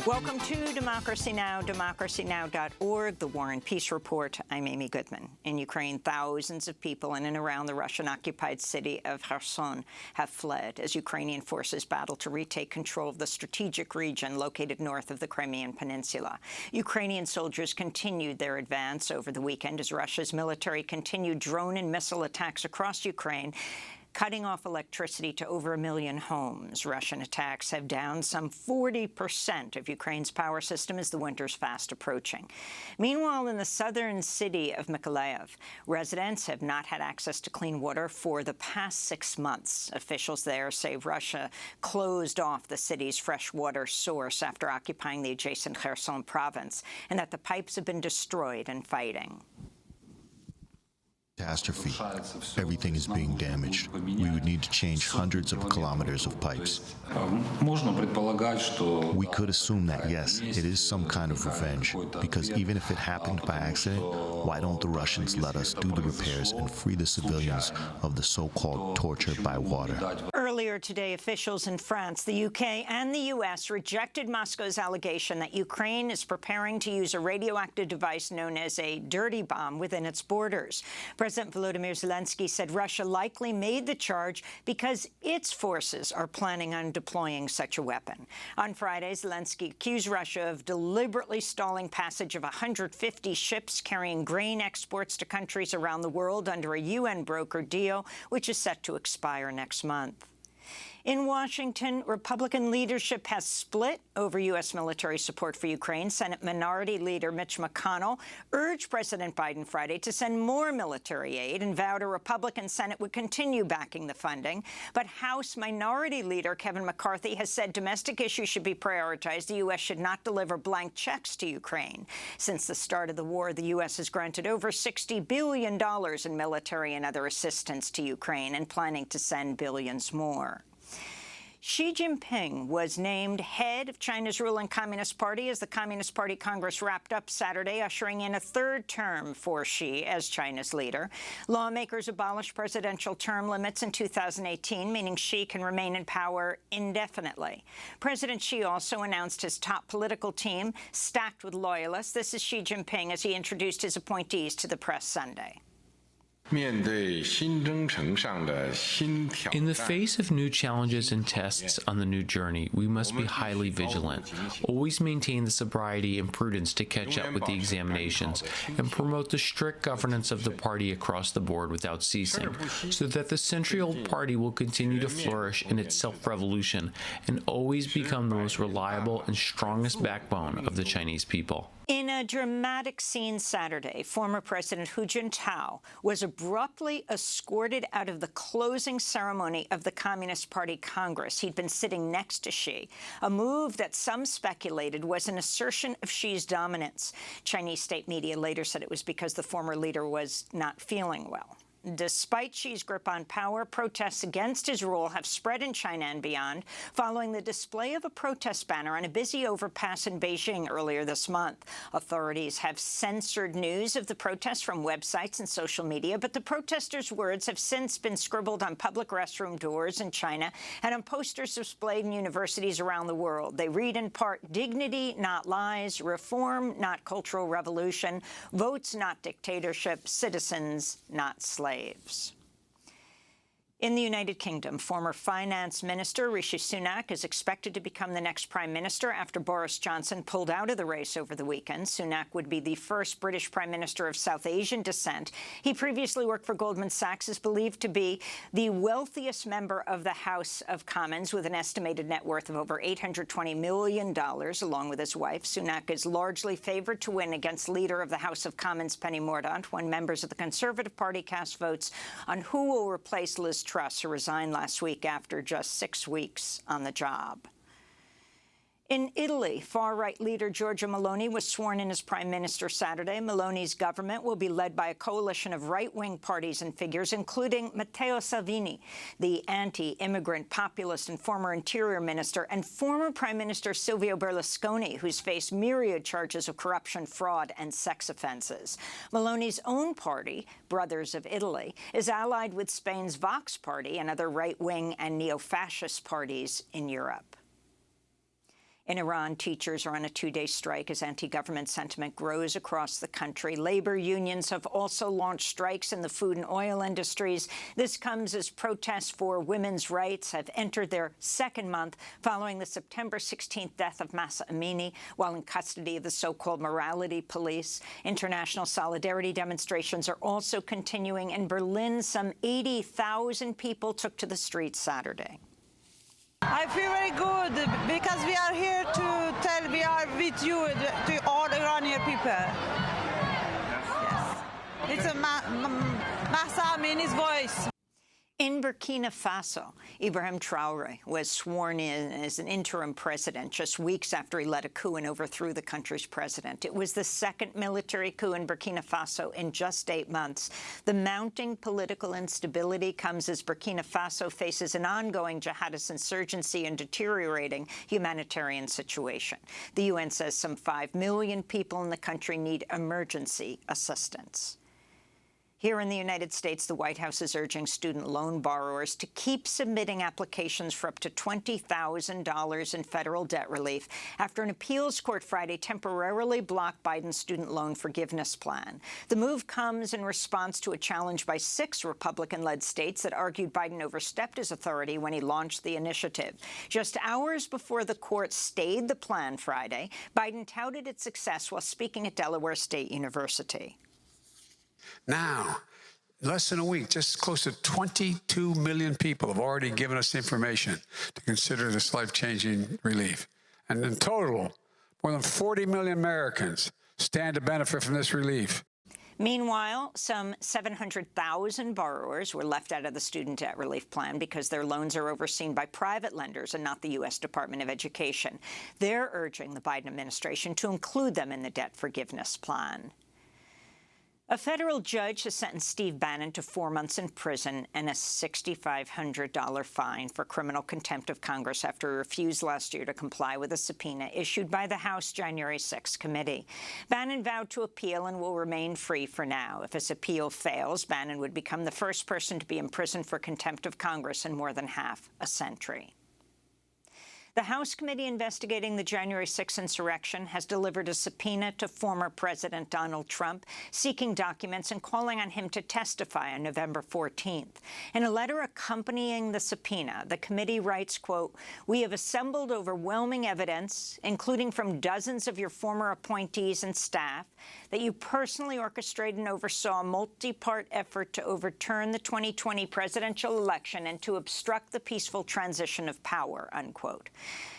Welcome to Democracy Now!, democracynow.org, the War and Peace Report. I'm Amy Goodman. In Ukraine, thousands of people in and around the Russian-occupied city of Kherson have fled as Ukrainian forces battle to retake control of the strategic region located north of the Crimean Peninsula. Ukrainian soldiers continued their advance over the weekend as Russia's military continued drone and missile attacks across Ukraine, cutting off electricity to over 1 million homes. Russian attacks have downed some 40% of Ukraine's power system as the winter's fast approaching. Meanwhile, in the southern city of Mykolaiv, residents have not had access to clean water for the past 6 months. Officials there say Russia closed off the city's fresh water source after occupying the adjacent Kherson province, and that the pipes have been destroyed in fighting. Catastrophe. Everything is being damaged. We would need to change hundreds of kilometers of pipes. We could assume that, yes, it is some kind of revenge, because even if it happened by accident, why don't the Russians let us do the repairs and free the civilians of the so-called torture by water? Earlier today, officials in France, the UK, and the US rejected Moscow's allegation that Ukraine is preparing to use a radioactive device known as a dirty bomb within its borders. President Volodymyr Zelensky said Russia likely made the charge because its forces are planning on deploying such a weapon. On Friday, Zelensky accused Russia of deliberately stalling passage of 150 ships carrying grain exports to countries around the world under a UN-brokered deal, which is set to expire next month. In Washington, Republican leadership has split over U.S. military support for Ukraine. Senate Minority Leader Mitch McConnell urged President Biden Friday to send more military aid and vowed a Republican Senate would continue backing the funding. But House Minority Leader Kevin McCarthy has said domestic issues should be prioritized. The U.S. should not deliver blank checks to Ukraine. Since the start of the war, the U.S. has granted over $60 billion in military and other assistance to Ukraine and planning to send billions more. Xi Jinping was named head of China's ruling Communist Party as the Communist Party Congress wrapped up Saturday, ushering in a third term for Xi as China's leader. Lawmakers abolished presidential term limits in 2018, meaning Xi can remain in power indefinitely. President Xi also announced his top political team, stacked with loyalists. This is Xi Jinping as he introduced his appointees to the press Sunday. In the face of new challenges and tests on the new journey, we must be highly vigilant, always maintain the sobriety and prudence to catch up with the examinations, and promote the strict governance of the party across the board without ceasing, so that the century-old party will continue to flourish in its self-revolution and always become the most reliable and strongest backbone of the Chinese people. In a dramatic scene Saturday, former President Hu Jintao was abruptly escorted out of the closing ceremony of the Communist Party Congress. He'd been sitting next to Xi, a move that some speculated was an assertion of Xi's dominance. Chinese state media later said it was because the former leader was not feeling well. Despite Xi's grip on power, protests against his rule have spread in China and beyond, following the display of a protest banner on a busy overpass in Beijing earlier this month. Authorities have censored news of the protests from websites and social media, but the protesters' words have since been scribbled on public restroom doors in China and on posters displayed in universities around the world. They read in part, "Dignity, not lies. Reform, not cultural revolution. Votes, not dictatorship. Citizens, not slaves." In the United Kingdom, former Finance Minister Rishi Sunak is expected to become the next Prime Minister after Boris Johnson pulled out of the race over the weekend. Sunak would be the first British Prime Minister of South Asian descent. He previously worked for Goldman Sachs, is believed to be the wealthiest member of the House of Commons, with an estimated net worth of over $820 million, along with his wife. Sunak is largely favored to win against leader of the House of Commons, Penny Mordaunt, when members of the Conservative Party cast votes on who will replace Liz Truss, who resigned last week after just 6 weeks on the job. In Italy, far-right leader Giorgia Meloni was sworn in as prime minister Saturday. Meloni's government will be led by a coalition of right-wing parties and figures, including Matteo Salvini, the anti-immigrant populist and former interior minister, and former Prime Minister Silvio Berlusconi, who's faced myriad charges of corruption, fraud, and sex offenses. Meloni's own party, Brothers of Italy, is allied with Spain's Vox party and other right-wing and neo-fascist parties in Europe. In Iran, teachers are on a two-day strike as anti-government sentiment grows across the country. Labor unions have also launched strikes in the food and oil industries. This comes as protests for women's rights have entered their second month following the September 16th death of Mahsa Amini while in custody of the so-called morality police. International solidarity demonstrations are also continuing. In Berlin, some 80,000 people took to the streets Saturday. I feel very good because we are here to tell we are with you, to all Iranian people. Yes. It's a Mahsa Amini's voice. In Burkina Faso, Ibrahim Traoré was sworn in as an interim president just weeks after he led a coup and overthrew the country's president. It was the second military coup in Burkina Faso in just 8 months. The mounting political instability comes as Burkina Faso faces an ongoing jihadist insurgency and deteriorating humanitarian situation. The UN says some 5 million people in the country need emergency assistance. Here in the United States, the White House is urging student loan borrowers to keep submitting applications for up to $20,000 in federal debt relief after an appeals court Friday temporarily blocked Biden's student loan forgiveness plan. The move comes in response to a challenge by 6 Republican-led states that argued Biden overstepped his authority when he launched the initiative. Just hours before the court stayed the plan Friday, Biden touted its success while speaking at Delaware State University. Now, less than a week, just close to 22 million people have already given us information to consider this life-changing relief. And in total, more than 40 million Americans stand to benefit from this relief. Meanwhile, some 700,000 borrowers were left out of the student debt relief plan because their loans are overseen by private lenders and not the U.S. Department of Education. They're urging the Biden administration to include them in the debt forgiveness plan. A federal judge has sentenced Steve Bannon to 4 months in prison and a $6,500 fine for criminal contempt of Congress after he refused last year to comply with a subpoena issued by the House January 6 committee. Bannon vowed to appeal and will remain free for now. If his appeal fails, Bannon would become the first person to be imprisoned for contempt of Congress in more than half a century. The House committee investigating the January 6 insurrection has delivered a subpoena to former President Donald Trump, seeking documents and calling on him to testify on November 14th. In a letter accompanying the subpoena, the committee writes, quote, "We have assembled overwhelming evidence, including from dozens of your former appointees and staff, that you personally orchestrated and oversaw a multi-part effort to overturn the 2020 presidential election and to obstruct the peaceful transition of power," unquote.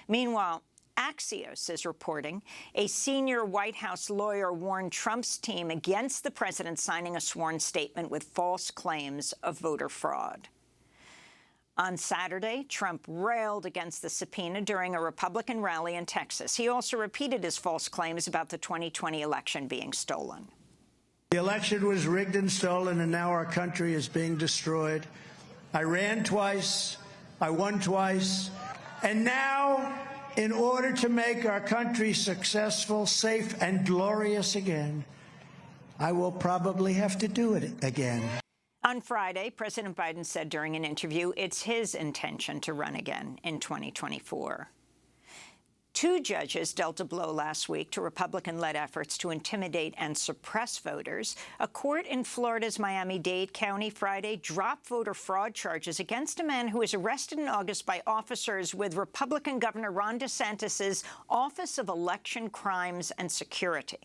Meanwhile, Axios is reporting a senior White House lawyer warned Trump's team against the president signing a sworn statement with false claims of voter fraud. On Saturday, Trump railed against the subpoena during a Republican rally in Texas. He also repeated his false claims about the 2020 election being stolen. The election was rigged and stolen, and now our country is being destroyed. I ran twice, I won twice, and now, in order to make our country successful, safe, and glorious again, I will probably have to do it again. On Friday, President Biden said during an interview it's his intention to run again in 2024. 2 judges dealt a blow last week to Republican-led efforts to intimidate and suppress voters. A court in Florida's Miami-Dade County Friday dropped voter fraud charges against a man who was arrested in August by officers with Republican Governor Ron DeSantis' Office of Election Crimes and Security.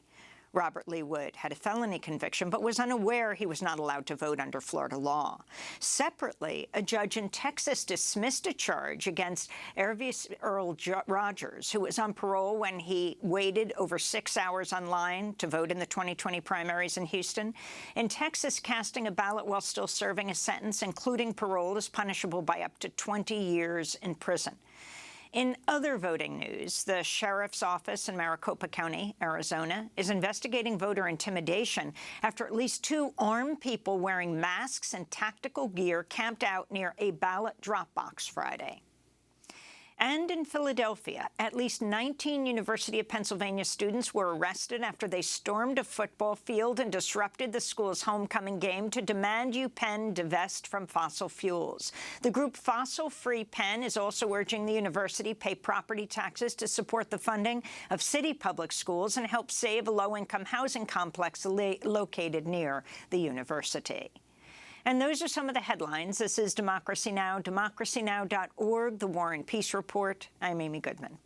Robert Lee Wood had a felony conviction but was unaware he was not allowed to vote under Florida law. Separately, a judge in Texas dismissed a charge against Ervius Earl Rogers, who was on parole when he waited over 6 hours online to vote in the 2020 primaries in Houston. In Texas, casting a ballot while still serving a sentence, including parole, is punishable by up to 20 years in prison. In other voting news, the sheriff's office in Maricopa County, Arizona, is investigating voter intimidation after at least 2 armed people wearing masks and tactical gear camped out near a ballot drop box Friday. And in Philadelphia, at least 19 University of Pennsylvania students were arrested after they stormed a football field and disrupted the school's homecoming game to demand UPenn divest from fossil fuels. The group Fossil Free Penn is also urging the university pay property taxes to support the funding of city public schools and help save a low-income housing complex located near the university. And those are some of the headlines. This is Democracy Now!, democracynow.org, The War and Peace Report. I'm Amy Goodman.